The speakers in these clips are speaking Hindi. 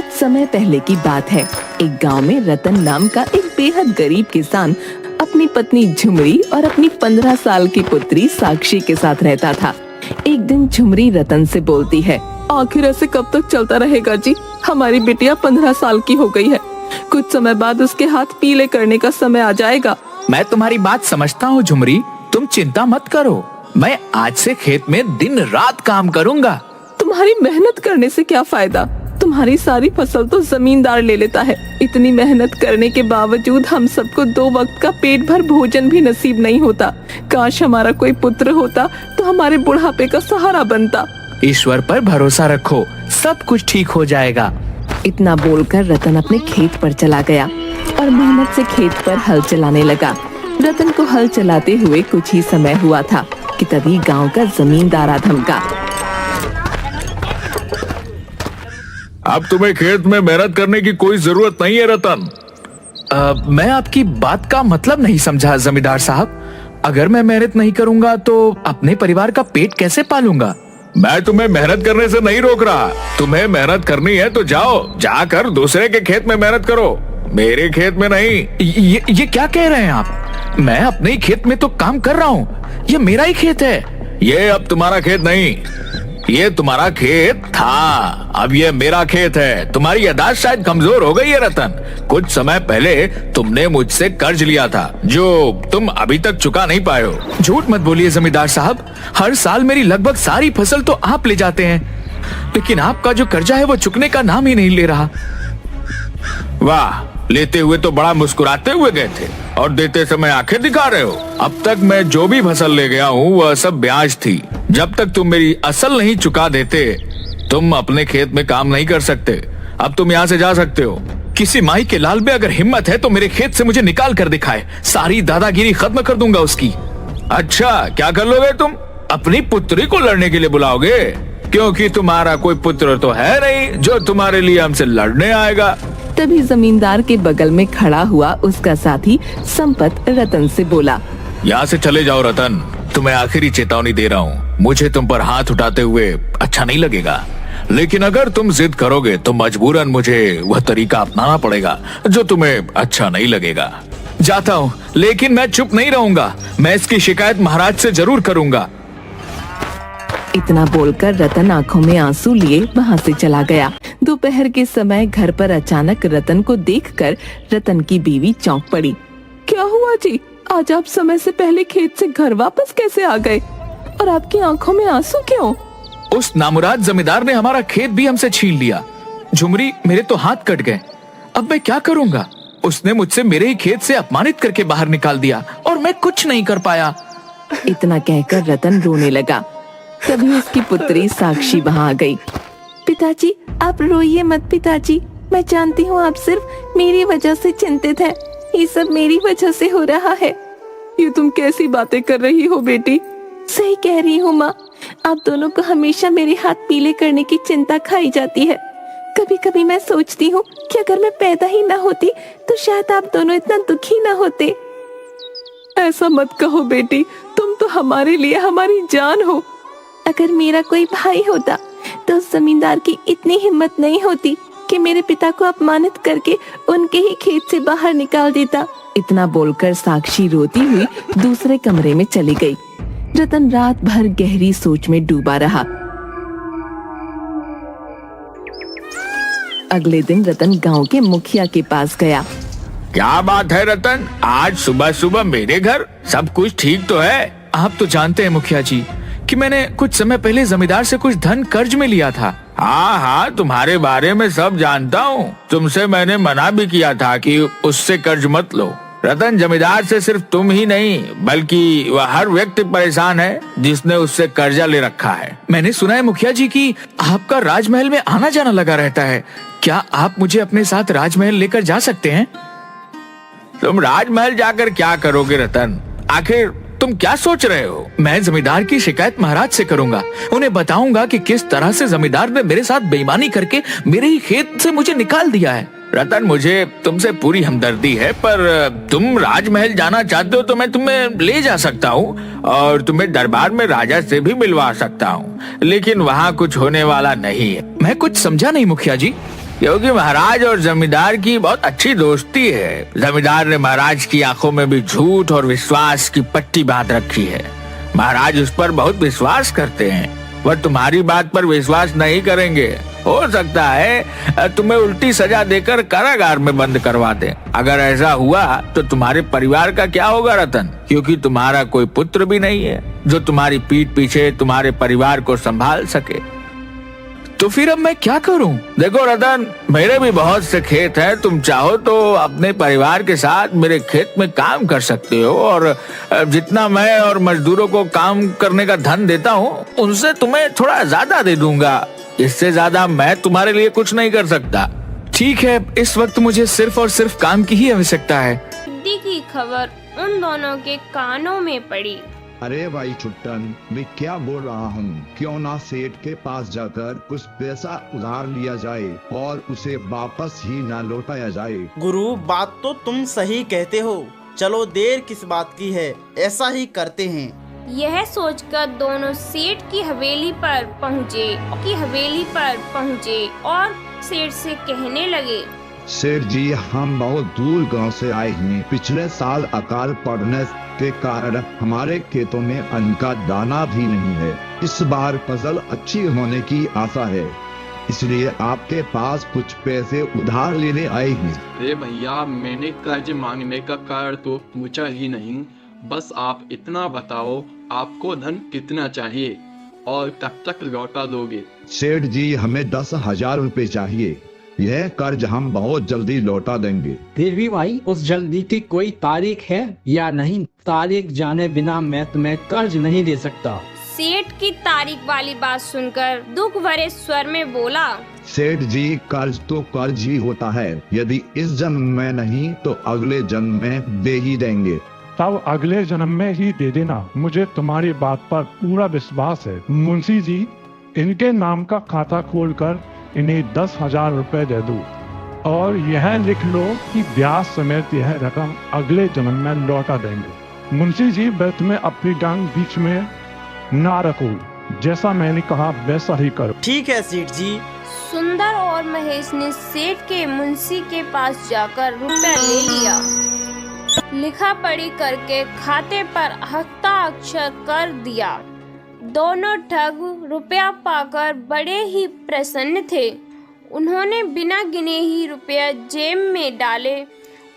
बहुत समय पहले की बात है। एक गांव में रतन नाम का एक बेहद गरीब किसान अपनी पत्नी झुमरी और अपनी 15 साल की पुत्री साक्षी के साथ रहता था। एक दिन झुमरी रतन से बोलती है, आखिर ऐसे कब तक चलता रहेगा जी? हमारी बिटिया 15 साल की हो गई है। कुछ समय बाद उसके हाथ पीले करने का समय आ जाएगा। मैं तुम्हारी बात समझता हूँ झुमरी, तुम चिंता मत करो। मैं आज से खेत में दिन रात काम करूँगा। तुम्हारी मेहनत करने से क्या फायदा? तुम्हारी सारी फसल तो जमींदार ले लेता है। इतनी मेहनत करने के बावजूद हम सबको 2 वक्त का पेट भर भोजन भी नसीब नहीं होता। काश हमारा कोई पुत्र होता तो हमारे बुढ़ापे का सहारा बनता। ईश्वर पर भरोसा रखो, सब कुछ ठीक हो जाएगा। इतना बोलकर रतन अपने खेत पर चला गया और मेहनत से खेत पर हल चलाने लगा। रतन को हल चलाते हुए कुछ ही समय हुआ था कि तभी गांव का जमींदार आ धमका। अब तुम्हें खेत में मेहनत करने की कोई जरूरत नहीं है रतन। मैं आपकी बात का मतलब नहीं समझा जमींदार साहब। अगर मैं मेहनत नहीं करूंगा तो अपने परिवार का पेट कैसे पालूंगा? मैं तुम्हें मेहनत करने से नहीं रोक रहा। तुम्हें मेहनत करनी है तो जाकर दूसरे के खेत में मेहनत करो, मेरे खेत में नहीं। ये क्या कह रहे हैं आप? मैं अपने ही खेत में तो काम कर रहा हूँ, ये मेरा ही खेत है। ये अब तुम्हारा खेत नहीं, ये तुम्हारा खेत था, अब ये मेरा खेत है। तुम्हारी याददाश्त शायद कमजोर हो गई है रतन। कुछ समय पहले तुमने मुझसे कर्ज लिया था जो तुम अभी तक चुका नहीं पाए हो। झूठ मत बोलिए जमींदार साहब, हर साल मेरी लगभग सारी फसल तो आप ले जाते हैं, लेकिन आपका जो कर्जा है वो चुकने का नाम ही नहीं ले रहा। वाह, लेते हुए तो बड़ा मुस्कुराते हुए गए थे और देते समय आंखें दिखा रहे हो। अब तक मैं जो भी फसल ले गया हूँ वह सब ब्याज थी। जब तक तुम मेरी असल नहीं चुका देते तुम अपने खेत में काम नहीं कर सकते। अब तुम यहाँ से जा सकते हो। किसी माई के लाल में अगर हिम्मत है तो मेरे खेत से मुझे निकाल कर दिखाए, सारी दादागिरी खत्म कर दूंगा उसकी। अच्छा, क्या कर लोगे तुम? अपनी पुत्री को लड़ने के लिए बुलाओगे? क्योंकि तुम्हारा कोई पुत्र तो है नहीं जो तुम्हारे लिए हमसे लड़ने आएगा। तभी जमींदार के बगल में खड़ा हुआ उसका साथी संपत रतन से बोला, यहाँ से चले जाओ रतन, तुम्हें आखिरी चेतावनी दे रहा हूँ। मुझे तुम पर हाथ उठाते हुए अच्छा नहीं लगेगा, लेकिन अगर तुम जिद करोगे तो मजबूरन मुझे वह तरीका अपनाना पड़ेगा जो तुम्हें अच्छा नहीं लगेगा। जाता हूँ, लेकिन मैं चुप नहीं रहूंगा। मैं इसकी शिकायत महाराज से जरूर करूंगा। इतना बोलकर रतन आंखों में आंसू लिए वहाँ से चला गया। दोपहर के समय घर पर अचानक रतन को देखकर रतन की बीवी चौंक पड़ी। क्या हुआ जी? आज आप समय से पहले खेत से घर वापस कैसे आ गए? और आपकी आंखों में आंसू क्यों? उस नामुराद जमींदार ने हमारा खेत भी हमसे छीन लिया। झुमरी, मेरे तो हाथ कट गए। अब मैं क्या करूंगा? उसने मुझसे मेरे ही खेत से अपमानित करके बाहर निकाल दिया और मैं कुछ नहीं कर पाया। इतना कहकर रतन रोने लगा। तभी उसकी पुत्री साक्षी वहाँ आ गई। पिताजी, आप रोइए मत पिताजी, मैं जानती हूँ आप सिर्फ मेरी वजह से चिंतित हैं। ये सब मेरी वजह से हो रहा है। ये तुम कैसी बातें कर रही हो बेटी? सही कह रही हूँ माँ, आप दोनों को हमेशा मेरे हाथ पीले करने की चिंता खाई जाती है। कभी कभी मैं सोचती हूँ कि अगर मैं पैदा ही ना होती तो शायद आप दोनों इतना दुखी ना होते। ऐसा मत कहो बेटी, तुम तो हमारे लिए हमारी जान हो। अगर मेरा कोई भाई होता तो उस जमींदार की इतनी हिम्मत नहीं होती कि मेरे पिता को अपमानित करके उनके ही खेत से बाहर निकाल देता। इतना बोलकर साक्षी रोती हुई दूसरे कमरे में चली गई। रतन रात भर गहरी सोच में डूबा रहा। अगले दिन रतन गांव के मुखिया के पास गया। क्या बात है रतन, आज सुबह सुबह मेरे घर? सब कुछ ठीक तो है? आप तो जानते हैं मुखिया जी कि मैंने कुछ समय पहले जमींदार से कुछ धन कर्ज में लिया था। हाँ हाँ, तुम्हारे बारे में सब जानता हूँ। तुमसे मैंने मना भी किया था कि उससे कर्ज मत लो। रतन, जमींदार से सिर्फ तुम ही नहीं बल्कि वह हर व्यक्ति परेशान है जिसने उससे कर्जा ले रखा है। मैंने सुना है मुखिया जी कि आपका राजमहल में आना जाना लगा रहता है। क्या आप मुझे अपने साथ राजमहल लेकर जा सकते हैं? तुम राजमहल जाकर क्या करोगे रतन? आखिर तुम क्या सोच रहे हो? मैं जमींदार की शिकायत महाराज से करूंगा। उन्हें बताऊंगा कि किस तरह से जमींदार ने मेरे साथ बेईमानी करके मेरे ही खेत से मुझे निकाल दिया है। रतन, मुझे तुमसे पूरी हमदर्दी है, पर तुम राजमहल जाना चाहते हो तो मैं तुम्हें ले जा सकता हूँ और तुम्हें दरबार में राजा से भी मिलवा सकता हूँ, लेकिन वहाँ कुछ होने वाला नहीं है। मैं कुछ समझा नहीं मुखिया जी। क्योंकि महाराज और जमींदार की बहुत अच्छी दोस्ती है। जमींदार ने महाराज की आंखों में भी झूठ और विश्वास की पट्टी बांध रखी है। महाराज उस पर बहुत विश्वास करते हैं। वह तुम्हारी बात पर विश्वास नहीं करेंगे। हो सकता है तुम्हें उल्टी सजा देकर कारागार में बंद करवा दें। अगर ऐसा हुआ तो तुम्हारे परिवार का क्या होगा रतन? क्योंकि तुम्हारा कोई पुत्र भी नहीं है जो तुम्हारी पीठ पीछे तुम्हारे परिवार को संभाल सके। तो फिर अब मैं क्या करूं? देखो रतन, मेरे भी बहुत से खेत हैं। तुम चाहो तो अपने परिवार के साथ मेरे खेत में काम कर सकते हो, और जितना मैं और मजदूरों को काम करने का धन देता हूँ उनसे तुम्हें थोड़ा ज्यादा दे दूंगा। इससे ज्यादा मैं तुम्हारे लिए कुछ नहीं कर सकता। ठीक है, इस वक्त मुझे सिर्फ और सिर्फ काम की ही आवश्यकता है। सिद्धि की खबर उन दोनों के कानों में पड़ी। अरे भाई छुट्टन, मैं क्या बोल रहा हूँ, क्यों ना सेठ के पास जाकर कुछ पैसा उधार लिया जाए और उसे वापस ही ना लौटाया जाए। गुरु, बात तो तुम सही कहते हो। चलो देर किस बात की है, ऐसा ही करते हैं। यह सोचकर दोनों सेठ की हवेली पर पहुँचे और सेठ से कहने लगे, सेठ जी, हम बहुत दूर गांव से आए हैं। पिछले साल अकाल पड़ने के कारण हमारे खेतों में अन्न का दाना भी नहीं है। इस बार फसल अच्छी होने की आशा है, इसलिए आपके पास कुछ पैसे उधार लेने आए हैं। अरे भैया, मैंने कर्ज मांगने का कारण तो पूछा ही नहीं। बस आप इतना बताओ, आपको धन कितना चाहिए और कब तक लौटा दोगे? सेठ जी, हमें 10,000 रुपए चाहिए। यह कर्ज हम बहुत जल्दी लौटा देंगे। देवी भाई, उस जल्दी की कोई तारीख है या नहीं? तारीख जाने बिना मैं तुम्हें कर्ज नहीं दे सकता। सेठ की तारीख वाली बात सुनकर दुख भरे स्वर में बोला, सेठ जी, कर्ज तो कर्ज ही होता है। यदि इस जन्म में नहीं तो अगले जन्म में दे ही देंगे। तब अगले जन्म में ही दे देना। मुझे तुम्हारी बात पर पूरा विश्वास है। मुंशी जी, इनके नाम का खाता खोलकर इन्हें 10,000 रुपए दे दो और यह लिख लो कि ब्याज समेत यह रकम अगले जन्म में लौटा देंगे। मुंशी जी, व्रत में अपनी टांग बीच में ना रखो। जैसा मैंने कहा वैसा ही करो। ठीक है सेठ जी। सुंदर और महेश ने सेठ के मुंशी के पास जाकर रुपया ले लिया। लिखा पढ़ी करके खाते पर हस्ताक्षर कर दिया। दोनों ठग रुपया पाकर बड़े ही प्रसन्न थे। उन्होंने बिना गिने ही रुपया जेब में डाले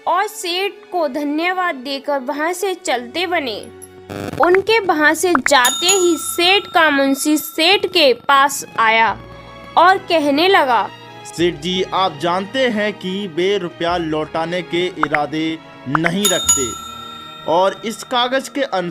और सेठ को धन्यवाद देकर वहां से चलते बने। उनके वहां से जाते ही सेठ का मुंशी सेठ के पास आया और कहने लगा, सेठ जी, आप जानते हैं कि वे रुपया लौटाने के इरादे नहीं रखते और इस कागज के अनुसार